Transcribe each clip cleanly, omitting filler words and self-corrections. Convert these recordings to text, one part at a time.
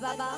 बाबा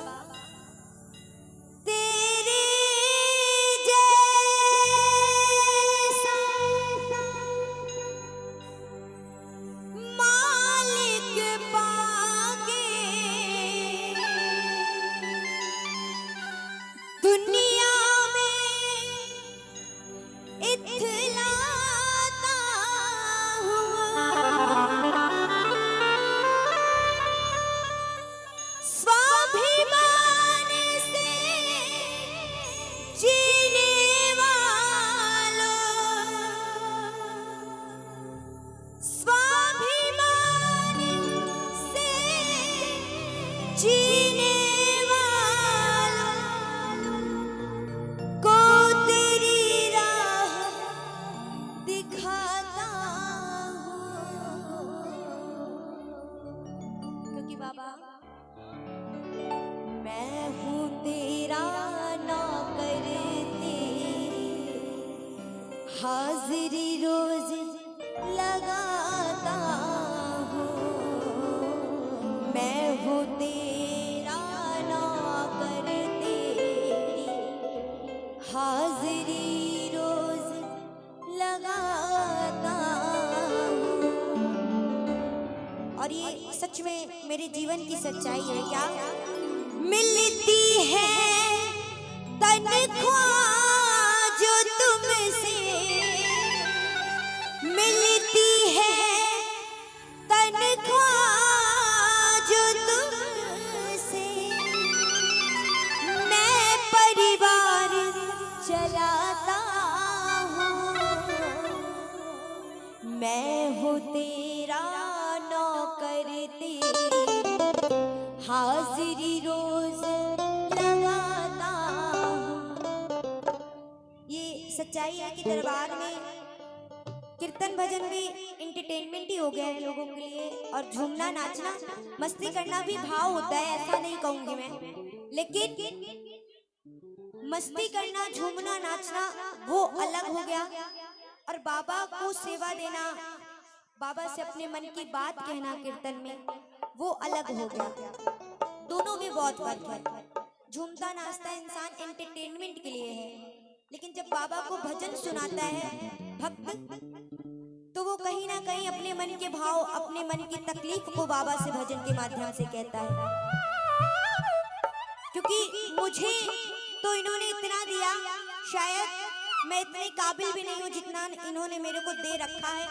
हाजिरी रोज लगाता हूँ। मैं हूँ तेरा नौकर, तेरी हाजिरी रोज लगाता हूँ। और ये सच में मेरे जीवन की सच्चाई है। क्या मिलती है तनख्वाह जो तुमसे, मिलती है तनख्वाह जो तुमसे, मैं परिवार चलाता हूँ। मैं हूँ तेरा नौकर, तेरी हाजिरी रोज लगाता हूँ। ये सच्चाई है कि दरबार में कीर्तन भजन भी इंटरटेनमेंट ही हो गया है लोगों के लिए, और झूमना नाचना मस्ती करना भी भाव होता है, ऐसा नहीं कहूंगी मैं, लेकिन मस्ती करना झूमना नाचना वो अलग हो गया, और बाबा को सेवा देना, बाबा से अपने मन की बात कहना कीर्तन में, वो अलग हो गया। दोनों में बहुत फर्क है। झूमता नाचता इंसान एंटरटेनमेंट के लिए है, लेकिन जब बाबा को भजन सुनाता है भक्त, तो वो कहीं ना कहीं अपने मन के भाव, अपने मन की तकलीफ को बाबा से भजन के माध्यम से कहता है। क्योंकि मुझे तो इन्होंने इतना दिया, शायद मैं इतने काबिल भी नहीं हूँ जितना इन्होंने मेरे को दे रखा है,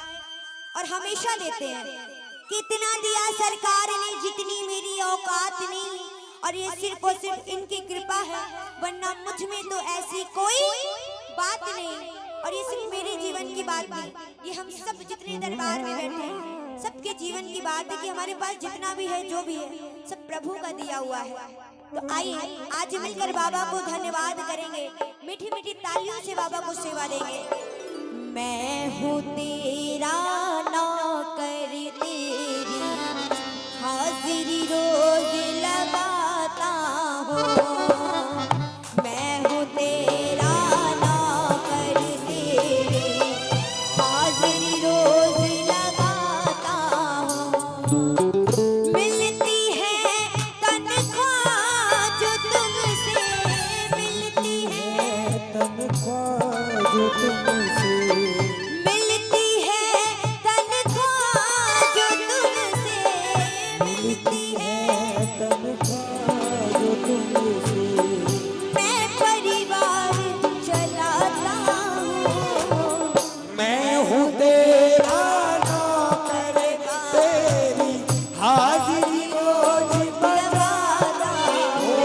और हमेशा देते हैं। कितना दिया सरकार ने जितनी मेरी औकात नहीं, और ये सिर्फ और सिर्फ इनकी कृपा है, वरना मुझ में तो ऐसी कोई बात नहीं। और ये सिर्फ मेरे जीवन की बात नहीं, ये हम सब जितने दरबार में बैठे हैं सबके जीवन की बात है कि हमारे पास जितना भी है, जो भी है, सब प्रभु का दिया हुआ है। तो आइए आज मिलकर बाबा को धन्यवाद करेंगे, मीठी मीठी तालियों से बाबा को सेवा देंगे। मैं हूँ तेरा नौकर, तेरी हाजिरी रोज लगाता हूँ। मैं हूँ तेरा नौकर, तेरी हाजिरी रोज लगाता हूँ। मिलती है तनख्वाह जो तुमसे, मिलती है तनख्वाह जो तुमसे, मिलती है तनख्वाह जो तुमसे, मिलती है तनख्वाह जो तुमसे, मैं परिवार चलाता हूँ। मैं हूँ तेरा नौकर, तेरी हाजिरी रोज लगाता हूँ।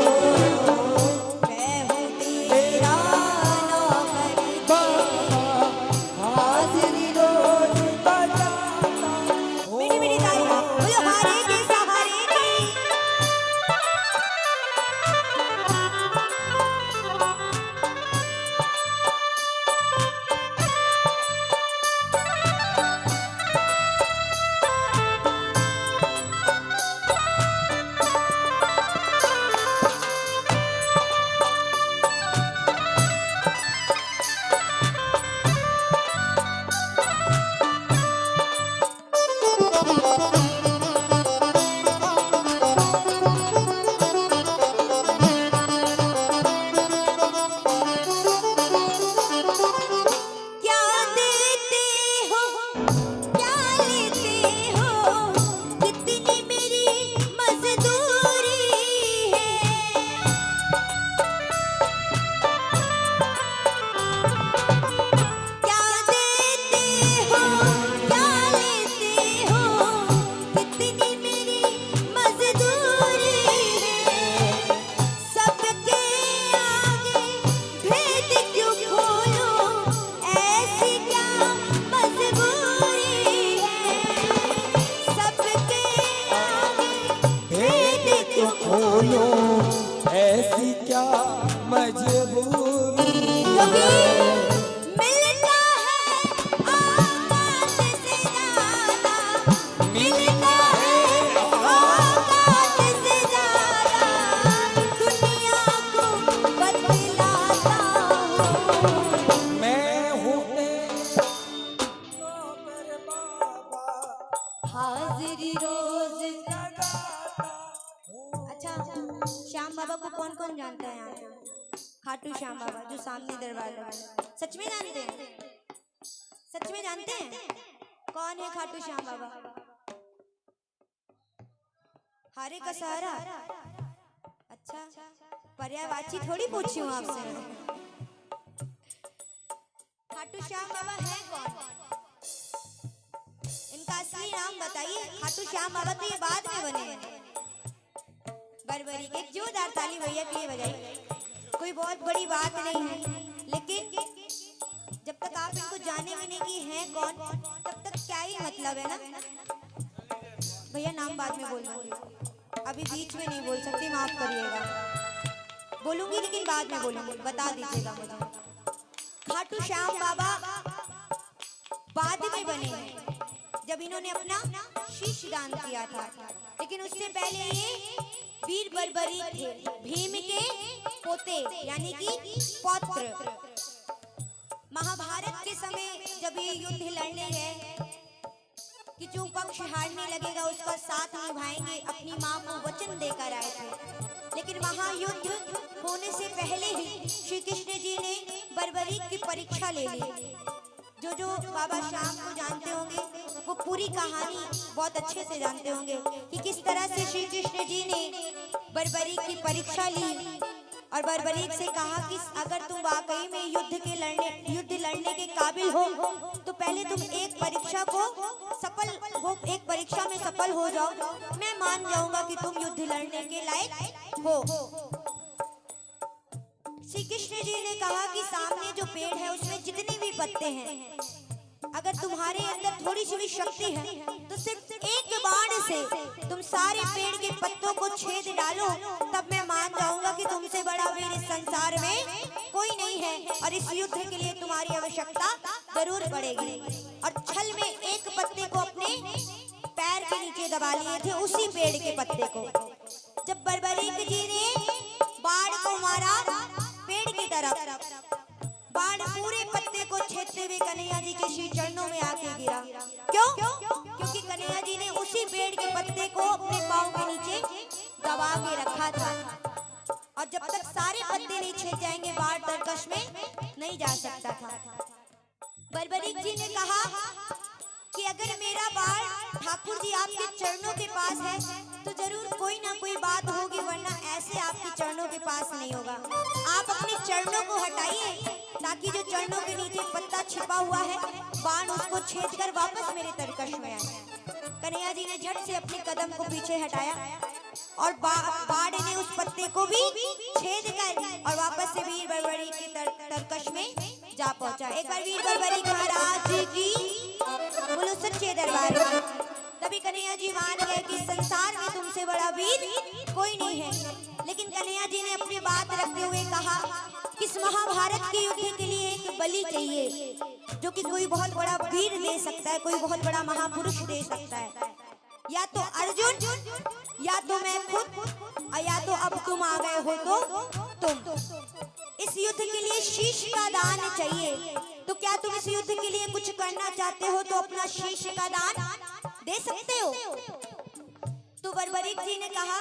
मैं हूँ तेरा नौकर, हाजिरी रोज बजाता हूँ। मेरी मेरी तालियां बोलो, हारे के सहारे बोलो ऐसी क्या मजबूरी क्योंकि है। मिलता है औकात से ज्यादा, मिलता है औकात से ज्यादा, दुनिया को बतलाता हूँ। मैं हूँ तेरा नौकर बाबा, हाजिरी रोज लगाता हूँ। अच्छा, श्याम बाबा को कौन कौन जानता है यहाँ पे? खाटू श्याम बाबा जो सामने दरबार लगा है। सच में जानते हैं? सच में जानते हैं? कौन है खाटू श्याम बाबा? हारे का सहारा। अच्छा, पर्यायवाची थोड़ी पूछी हूँ आपसे मैं। खाटू श्याम बाबा है कौन? इनका असली नाम बताइए। खाटू श्याम बाबा तो ये बाद में बने हैं। बरबरी एक जोरदार ताली भैया के लिए बजाइए। कोई बहुत बड़ी बात नहीं है, लेकिन जब तक आप इनको जानेंगे नहीं कि हैं कौन, तब तक क्या ही मतलब है ना। भैया नाम बाद में बोल दूंगी, अभी बीच में नहीं बोल सकती, माफ करिएगा। बोलूंगी लेकिन बाद में बोलूंगी, बता दीजिएगा मुझे। खाटू श्याम बाबा बाद में बने हैं, जब इन्होंने अपना शीश दान किया था, लेकिन उससे पहले ये वीर बर्बरी थे, भीम के पोते यानी कि पौत्र। महाभारत के समय जब ये युद्ध लड़ने गए कि जो पक्ष हारने लगेगा उसका साथ निभाएंगे, अपनी मां को वचन देकर आए थे। लेकिन महायुद्ध होने से पहले ही श्री कृष्ण जी ने बर्बरी की परीक्षा ले ली। जो बाबा श्याम को जानते होंगे वो पूरी कहानी बहुत अच्छे से जानते होंगे कि किस तरह से श्री कृष्ण जी ने बर्बरी की परीक्षा ली और बर्बरी से कहा कि अगर तुम वाकई में युद्ध लड़ने के काबिल हो तो पहले तुम एक परीक्षा में सफल हो जाओ, मैं मान जाऊंगा कि तुम युद्ध लड़ने के लायक हो। श्री कृष्ण जी ने कहा कि सामने जो पेड़ है उसमें जितने भी पत्ते हैं, अगर तुम्हारे अंदर थोड़ी सी भी शक्ति है तो सिर्फ एक बाण से तुम सारे पेड़ के पत्तों को छेद डालो, तब मैं मान जाऊंगा कि तुमसे बड़ा वीर इस संसार में कोई नहीं है और इस युद्ध के लिए तुम्हारी आवश्यकता जरूर पड़ेगी। और छल में एक पत्ते को अपने पैर के नीचे दबा लिए थे, उसी पेड़ के पत्ते को। जब बर्बरीक जी ने बाण को मारा पेड़ की तरफ, बाण पूरे पत्ते को छेदते हुए कन्हैया जी के श्री चरणों में आके गिरा। क्यों? क्योंकि कन्हैया जी ने उसी पेड़ के पत्ते को अपने पांव के नीचे दबा के रखा था और जब तक सारे पत्ते नहीं छेद जाएंगे बाण तरकश में नहीं जा सकता था। बर्बरीक जी ने कहा कि अगर मेरा बाण ठाकुर जी आपके चरणों के पास है तो जरूर कोई ना कोई बात होगी, वरना ऐसे आपके चरणों के पास नहीं होगा। आप अपने चरणों को हटाइए ताकि जो चरणों के नीचे पत्ता छिपा हुआ है बाण उसको छेद कर वापस मेरे तरकश में आए। कन्हैया जी ने झट से अपने कदम को पीछे हटाया और बाण ने उस पत्ते को भी छेद कर और वापस से वीर बर्बरी के तरकश में जा पहुंचा। एक बार वीर बर्बरी महाराज की बोलो सच्चे दरबार में। तभी कन्हैया जी मान गए कि संसार में तुमसे बड़ा वीर कोई नहीं है। लेकिन कन्हैया जी ने अपनी बात रखते हुए कहा कि इस महाभारत के युद्ध के लिए एक बलि चाहिए, जो कि कोई बहुत बड़ा वीर दे सकता है, कोई बहुत बड़ा महापुरुष दे सकता है। या तो अर्जुन, या तो मैं खुद, और या तो अब तुम आ गए हो तो तुम। इस युद्ध के लिए शीश का दान चाहिए, तो क्या तुम इस युद्ध के लिए कुछ करना चाहते हो तो अपना शीश का दान दे सकते हो। तो बर्बरीक जी ने कहा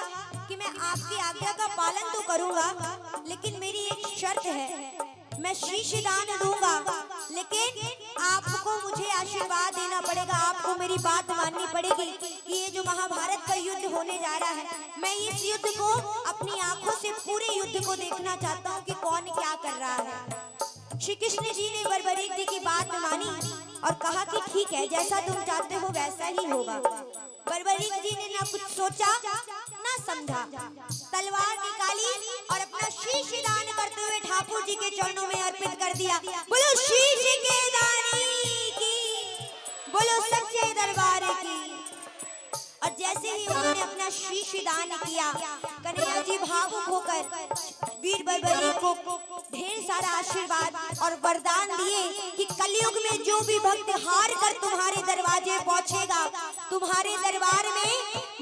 कि मैं आपकी आज्ञा का पालन तो करूंगा, लेकिन मेरी एक शर्त है, मैं शीश दान दूंगा, लेकिन आपको मुझे आशीर्वाद देना पड़ेगा, आपको मेरी बात माननी पड़ेगी कि ये जो महाभारत का युद्ध होने जा रहा है, मैं इस युद्ध को अपनी आंखों से पूरे युद्ध को देखना चाहता हूँ कि कौन क्या कर रहा है। श्री कृष्ण जी ने बर्बरीक जी की बात मानी और कहा कि ठीक है, जैसा तुम चाहते हो वैसा ही होगा। बर्बरीक जी ने ना कुछ सोचा ना समझा, तलवार निकाली और अपना शीश दान करते हुए ठाकुर जी के चरणों में अर्पित कर दिया। बोलो शीश के दानी की, बोलो सच्चे दरबार की। और जैसे ही उन्होंने अपना शीश दान किया, कन्हैया जी भावुक होकर वीर बलबली को ढेर सारा आशीर्वाद और वरदान दिए कि कलयुग में जो भी भक्त हार कर तुम्हारे दरवाजे पहुंचेगा, तुम्हारे दरबार में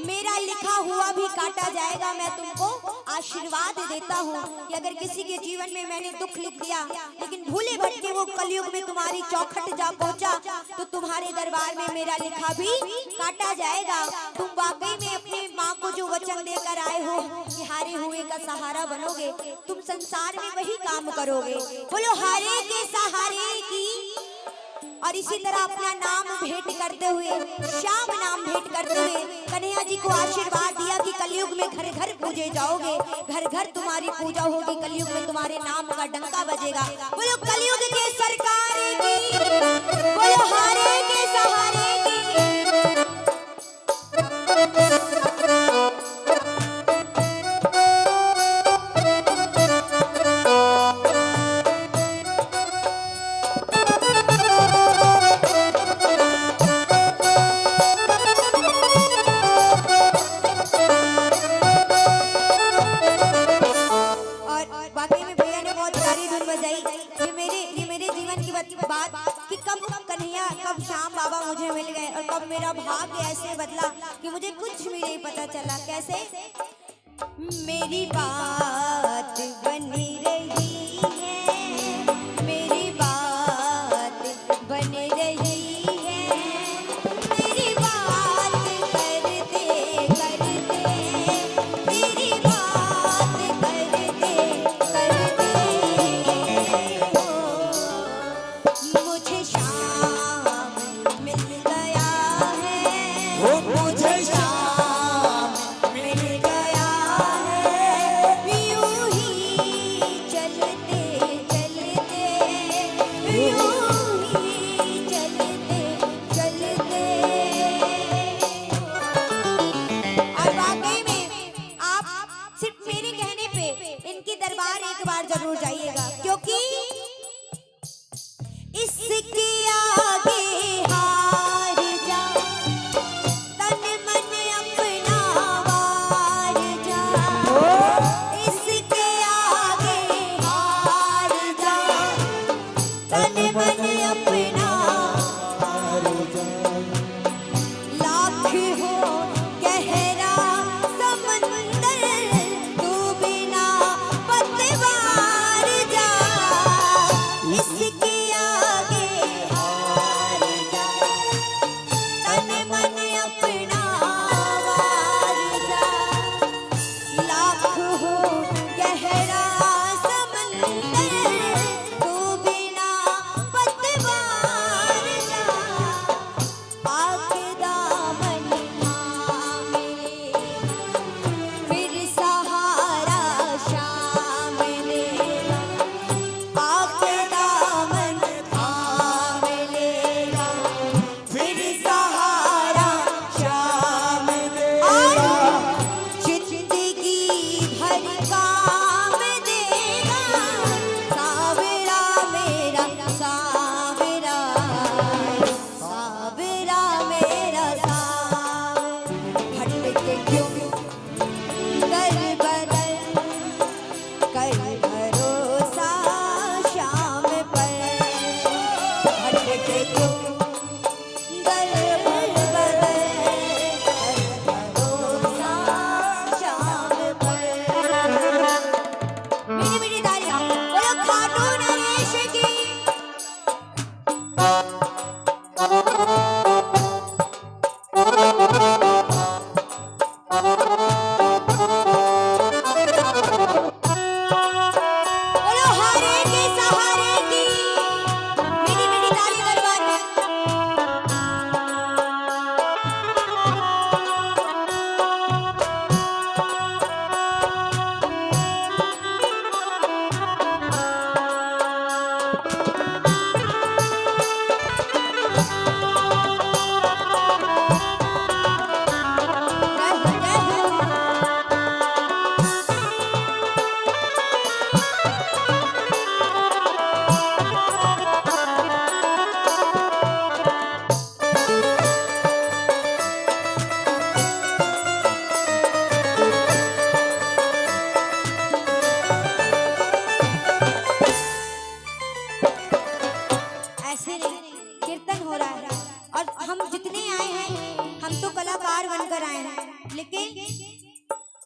मेरा लिखा हुआ भी काटा जाएगा। मैं तुमको आशीर्वाद देता हूँ कि अगर किसी के जीवन में मैंने दुख लिख दिया, लेकिन भूले भटके वो कलयुग में तुम्हारी चौखट जा पहुंचा, तो तुम्हारे दरबार में मेरा लिखा भी काटा जाएगा। तुम वाकई में अपनी माँ को जो वचन देकर आए हो कि हारे हुए का सहारा बनोगे, तुम संसार में वही काम करोगे। बोलो हारे के सहारे की। और इसी तरह अपना नाम भेंट करते हुए, श्याम नाम भेंट करते हुए कन्हैया जी को आशीर्वाद दिया कि कलयुग में घर घर पूजे जाओगे, घर घर तुम्हारी पूजा होगी, कलयुग में तुम्हारे नाम का डंका बजेगा। बोलो कलयुग के सरकार की, बोलो हारे के सहारे की। बात कि कब कन्हैया, कब श्याम बाबा मुझे मिल गए और कब मेरा भाग्य ऐसे बदला कि मुझे कुछ भी नहीं पता चला। कैसे? मेरी बात बनी रही है, मेरी बात बनी रही है, मेरी बात करते करते, मेरी बात करते करते मुझे श्याम मिल गया है, मुझे श्याम मिल गया है।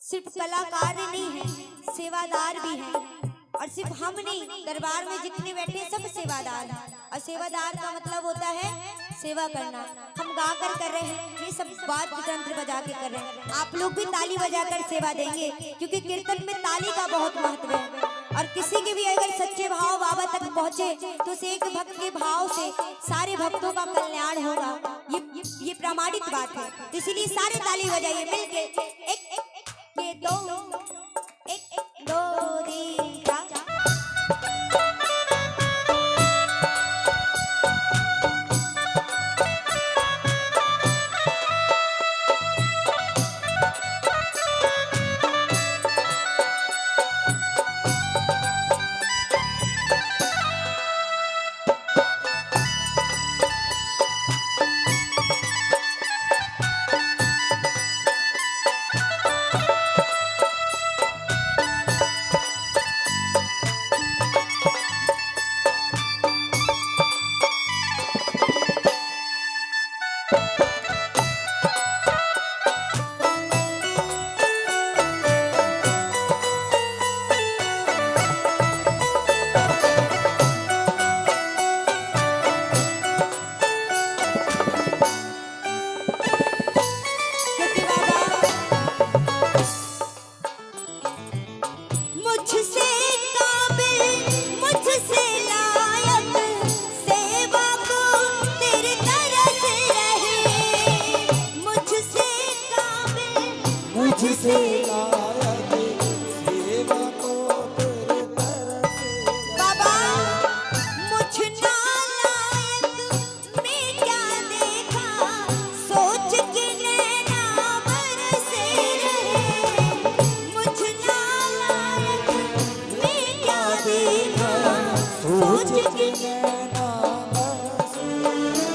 सिर्फ कलाकार नहीं है, सेवादार भी हैं। और सिर्फ हम नहीं, दरबार में जितने बैठे हैं सब सेवादार हैं। और सेवादार का मतलब होता है सेवा करना। हम गा कर रहे हैं, ये सब वाद्य तंत्र बजा के कर रहे हैं। आप लोग भी ताली बजाकर सेवा देंगे, क्योंकि कीर्तन में ताली का बहुत महत्व है। और किसी के भी अगर सच्चे भाव बाबा तक पहुंचे तो उस एक भक्त के भाव से सारे भक्तों का कल्याण होगा। ये प्रामाणिक बात है। तो इसीलिए सारे ताली बजाइए मिलके। एक ये दो, एक दो तीन चार। मुझसे लायक सेवा को तेरे तरस बाबा मुझ नालायक में क्या देखा, सोच के नैना बरसे रहे। मुझ नालायक में क्या देखा, सोच के नैना बरसे।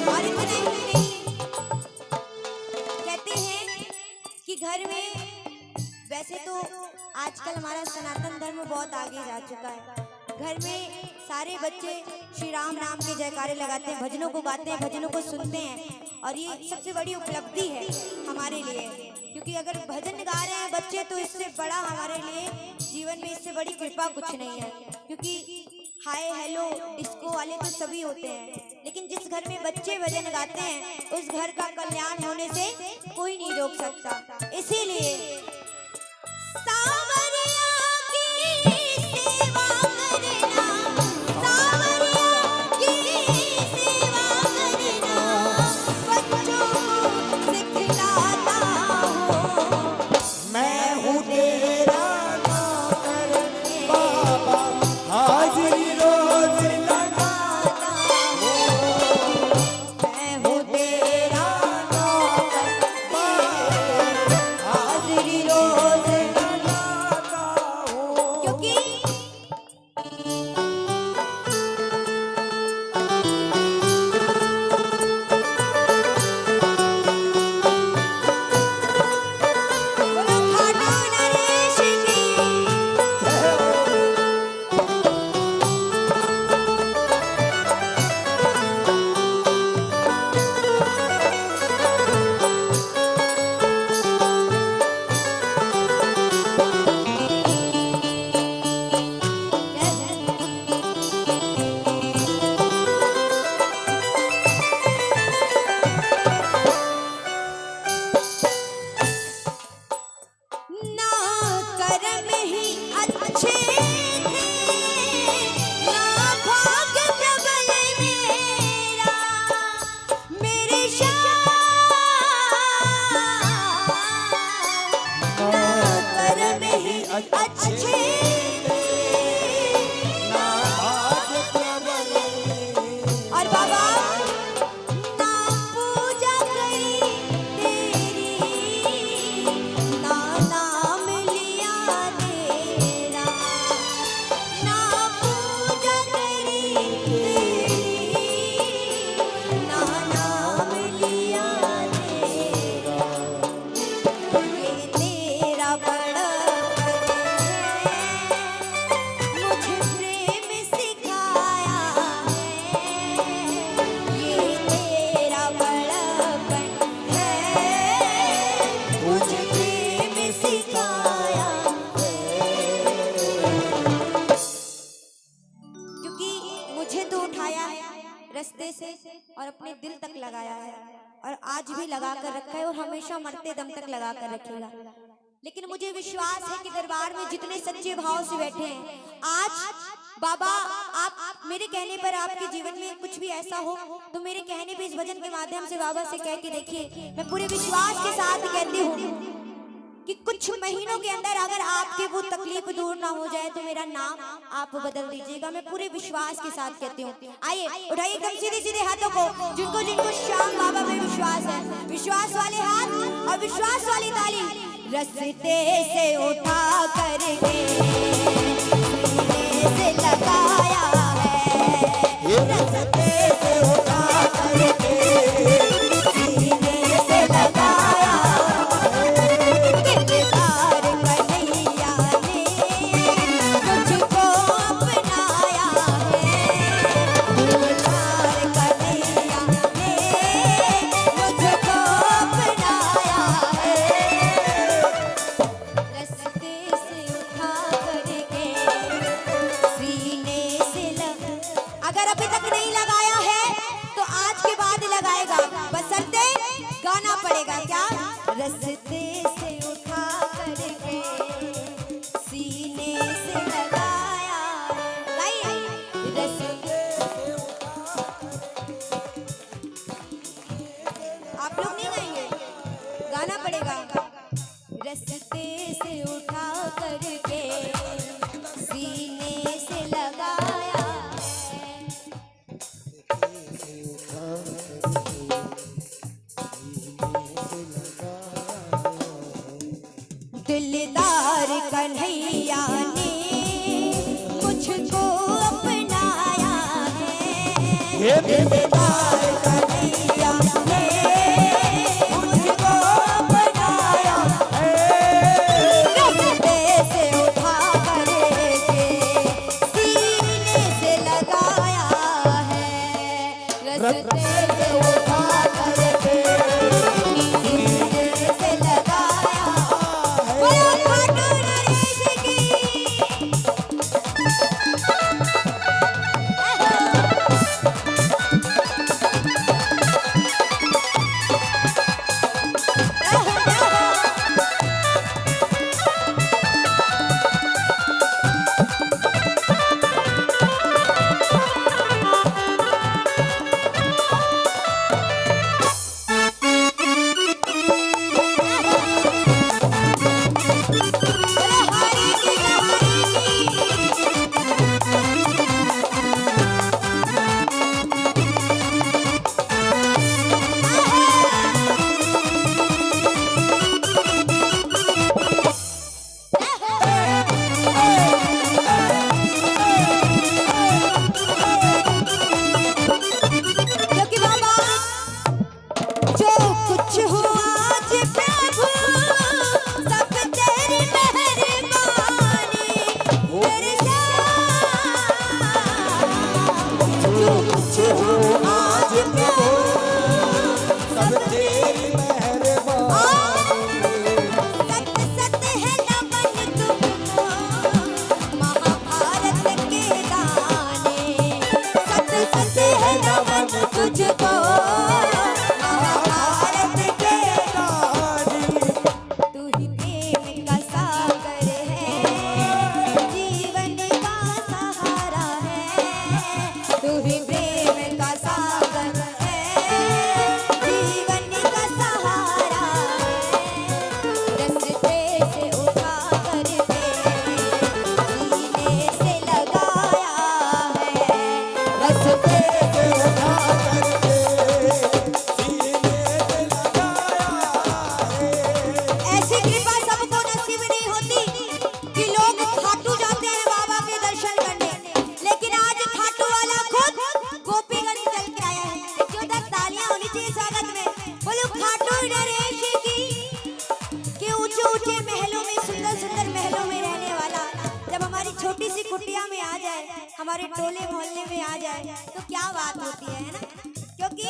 और इतने ही कहते हैं कि घर में, वैसे तो आजकल हमारा सनातन धर्म बहुत आगे जा चुका है। घर में सारे बच्चे श्री राम नाम के जयकारे लगाते हैं, भजनों को गाते हैं, भजनों को सुनते हैं। और ये सबसे बड़ी उपलब्धि है हमारे लिए, क्योंकि अगर भजन गा रहे हैं बच्चे तो इससे बड़ा हमारे लिए जीवन में इससे बड़ी कृपा कुछ नहीं है। क्योंकि हाय हेलो डिस्को वाले तो सभी होते हैं, लेकिन जिस घर में बच्चे भजन गाते हैं उस घर का कल्याण होने से कोई नहीं रोक सकता। इसीलिए सावरिया की सेवा करना, सावरिया की सेवा करना, बच्चों को सिखलाता हूँ। मैं हूँ तेरा नौकर बाबा, हाजिरी रोज लगाता हूँ। मैं हूँ तेरा नौकर बाबा, हाजिरी रोज लगाता हूँ। क्योंकि बोलो खाटू नरेश की। ना कर्म ही अच्छे थे, ना भाग्य प्रबल मेरा, मेरे श्याम। ना कर्म ही अच्छे थे, ना भाग्य प्रबल और बाबा ना पूजा करी तेरी, ना नाम लगाया है और आज भी लगा कर रखा है और हमेशा मरते दम तक लगा कर रखेगा। लेकिन मुझे विश्वास है कि दरबार में जितने सच्चे भाव से बैठे हैं, आज बाबा आप मेरे कहने पर आपके जीवन में कुछ भी ऐसा हो तो मेरे कहने पे इस भजन के माध्यम से बाबा से कह के देखिए। मैं पूरे विश्वास के साथ कहती हूँ कि कुछ महीनों के अंदर अगर आपके वो तकलीफ दूर ना हो जाए तो मेरा नाम आप बदल दीजिएगा। मैं पूरे विश्वास के साथ कहती हूँ। आइए उठाइए एकदम सीधे सीधे हाथों को, जिनको जिनको श्याम बाबा में विश्वास है, विश्वास वाले हाथ और विश्वास वाली ताली। रस्ते से उठा करके सीने से लगाया है, रस्ते से उठा करके सीने से लगाया है, किरदार कन्हैया ने मुझको अपनाया है, किरदार कन्हैया ने मुझको अपनाया है। रस्ते से उठा करके सीने से अगर अभी तक नहीं लगाया है तो आज के बाद लगाएगा, बशर्ते गाना पड़ेगा। क्या? रस्ते से उठा करके सीने से लगाया है, रस्ते आप लोग नहीं गाएंगे, गाना पड़ेगा। रस्ते से उठा करके सीने से लगाया है, दिलदार कन्हैया ने मुझको अपनाया है, दिलदार कन्हैया ने मुझको अपनाया है, रस्ते से उठा करके सीने से लगाया है, रस्ते से उठा करके सीने से लगाया। बोलो खाटू नरेश की। क्योंकि बाबा जो कुछ हो आज प्रभु सब तेरी मेहरबानी, तेरे जो कुछ हो आज प्रभु सब तेरी मेहरबानी, सत्य सत्य है नमन तुमको महाभारत के गाने, सत्य सत्य है नमन तुझको महाभारत के गानी। तू ही प्रेम का सागर है, जीवन का सहारा है, तू ही प्रेम का सागर है, जीवन का सहारा है, रस्ते से उठा करके सीने से लगाया है, रस्ते से उठा करके सीने से लगाया है। ऐसी कृपा सबको नसीब नहीं होती कि लोग खाटू जाते हैं बाबा के दर्शन करने, लेकिन आज खाटू वाला खुद गोपीगंज चल के आया है। क्यों तक तालियां होनी चाहिए स्वागत में। बोलो खाटू नरेश की। कि ऊंचे ऊंचे महलों में, सुंदर सुंदर महलों में रहने वाला जब हमारी छोटी सी कुटिया में आ जाए, हमारे टोले मोहल्ले में आ जाए तो क्या बात होती है ना। क्योंकि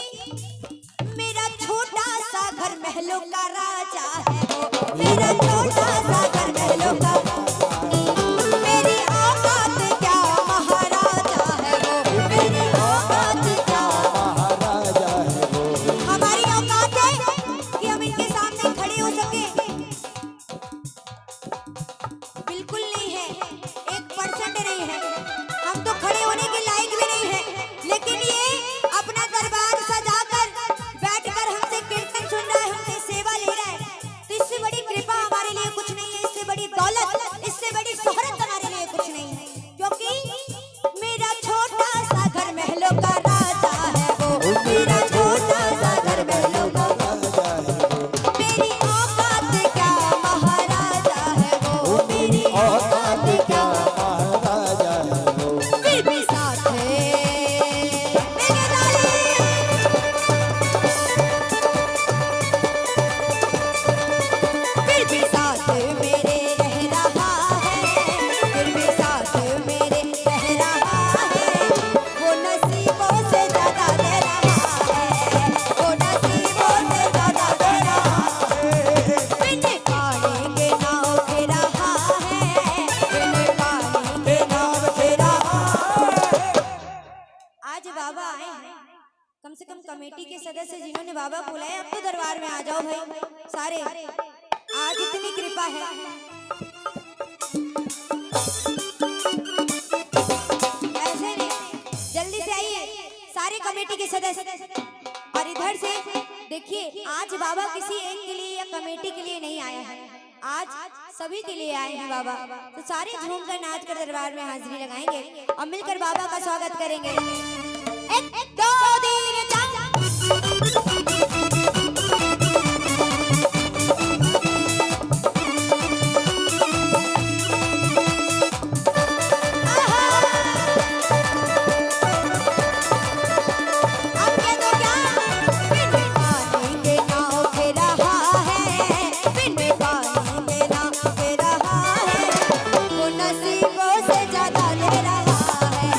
मेरा छोटा सा घर महलों का राजा है वो, मेरा छोटा सा घर महलों का, मेरी औकात क्या महाराजा है वो, मेरी औकात क्या महाराजा है वो, नहीं है, हम तो खड़े होने के लायक भी नहीं है, लेकिन ये अपना दरबार सजाकर बैठकर हमसे कीर्तन सुन रहा है, हमसे सेवा ले रहा है। तो इससे बड़ी कृपा हमारे लिए कुछ नहीं है, इससे बड़ी दौलत, इससे बड़ी शोहरत हमारे लिए कुछ नहीं है, क्योंकि मेरा छोटा सा घर महलों का राजा है वो, मेरा छोटा सा घर महलों का राजा है वो, मेरी औकात क्या महाराजा है वो, मेरी औकात क्या महाराजा है वो, फिर भी साथ है मेरे लाले। फिर भी साथ मेरे रह रहा है, फिर भी साथ मेरे रह रहा है, वो नसीबों से ज्यादा दे रहा है, वो नसीबों से ज्यादा दे रहा है। बिन पानी के नाव के रहा है, बिन पानी के नाव के रहा है। आज बाबा आए हैं, कम से कम कमेटी के सदस्य जिन्होंने बाबा को बुलाया, अब तो दरबार में आ जाओ भाई सारे, आज इतनी कृपा है। ऐसे नहीं, जल्दी से आइए सारे कमेटी के सदस्य। और इधर से देखिए, आज बाबा किसी एक के लिए या कमेटी के लिए नहीं आया है, आज सभी के लिए आए हैं बाबा। तो सारे झूमकर नाच कर दरबार में हाजिरी लगाएंगे और मिलकर बाबा का स्वागत करेंगे। एक दो तीन चार। पानी के नाव दे रहा है, वो नसीबों से ज्यादा दे रहा है,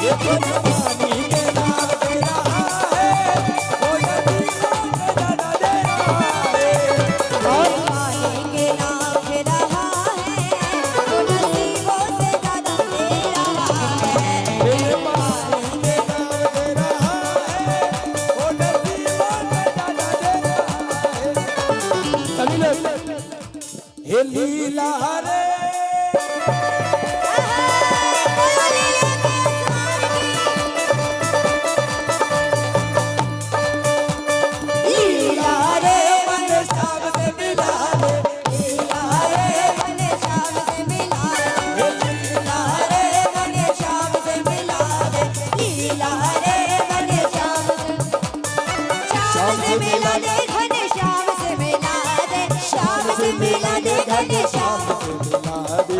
और मेरे पानी के नाव दे रहा है, वो नसीबों से ज्यादा दे रहा है। सभी लोग हे लीला रे लीला रे मन शाम से मिला रे, लीला रे मन शाम से मिला रे, लीला रे मन शाम से मिला रे, लीला रे मन शाम से मिला दे, घन श्याम से मिला दे, श्याम से मिला दे, घन श्याम।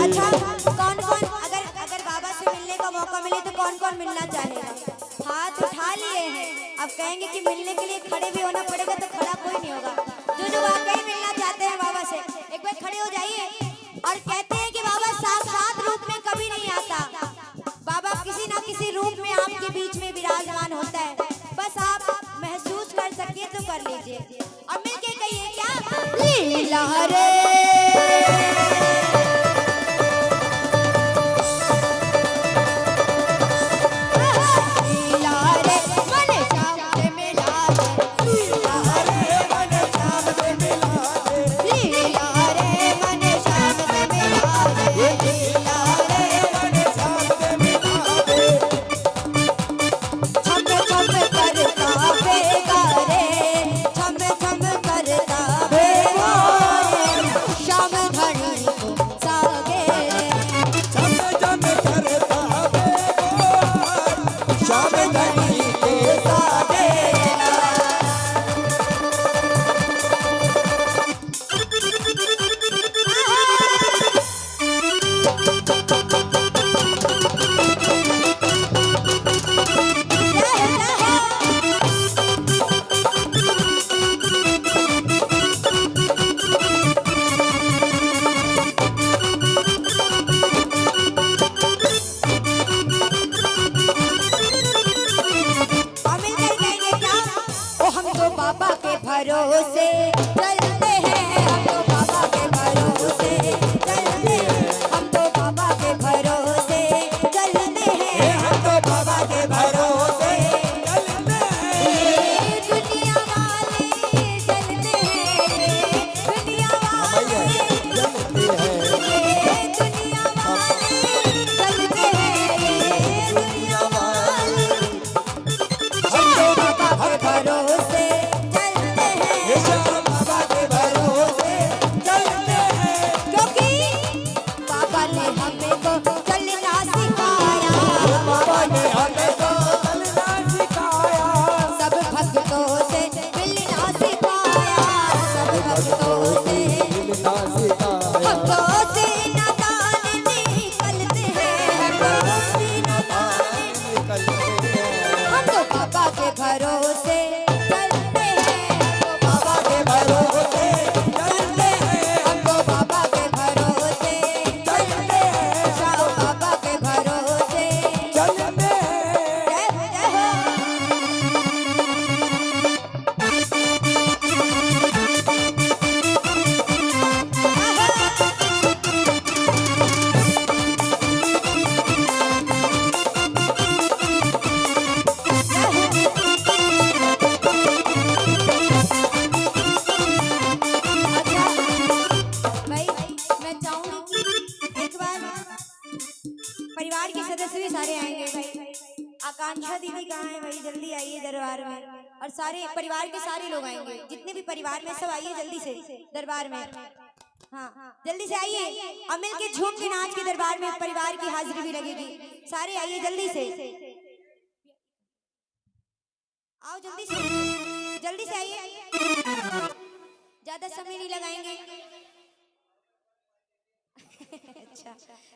अच्छा, कौन कौन अगर बाबा से मिलने का मौका मिले तो कौन कौन मिलना चाहेगा? हाथ उठा लिए हैं, अब कहेंगे कि मिलने के लिए खड़े भी होना पड़ेगा, तो खड़ा कोई नहीं होगा। जो वाकई मिलना चाहते हैं बाबा से, एक बार खड़े हो जाइए। और कहते हैं कि बाबा साक्षात रूप में कभी नहीं आता, बाबा किसी ना किसी रूप में आपके बीच में विराजमान होता है, बस आप महसूस कर सकिए तो कर लीजिए। और मिलके कहिए क्या? लीला रे लीला रे मन श्याम से मिला दे, लीला रे मन श्याम से मिला दे, लीला रे मन श्याम से मिला दे, लीला रे मन श्याम से मिला दे। छम छम करता बेगा रे, छम छम करता बेगा रे, श्याम घड़ी परिवार के सदस्य भी सारे आएंगे भाई। आकांक्षा दीदी कहाँ है भाई, जल्दी आइए दरबार में। और सारे परिवार के सारे लोग आएंगे, जितने भी परिवार में सब आइए जल्दी से दरबार में। हाँ जल्दी से आइए और मिल के झूम के नाच के दरबार में परिवार की हाजिरी भी लगेगी। सारे आइए जल्दी से, आओ जल्दी से आइए, ज्यादा समय नहीं लगाएंगे। अच्छा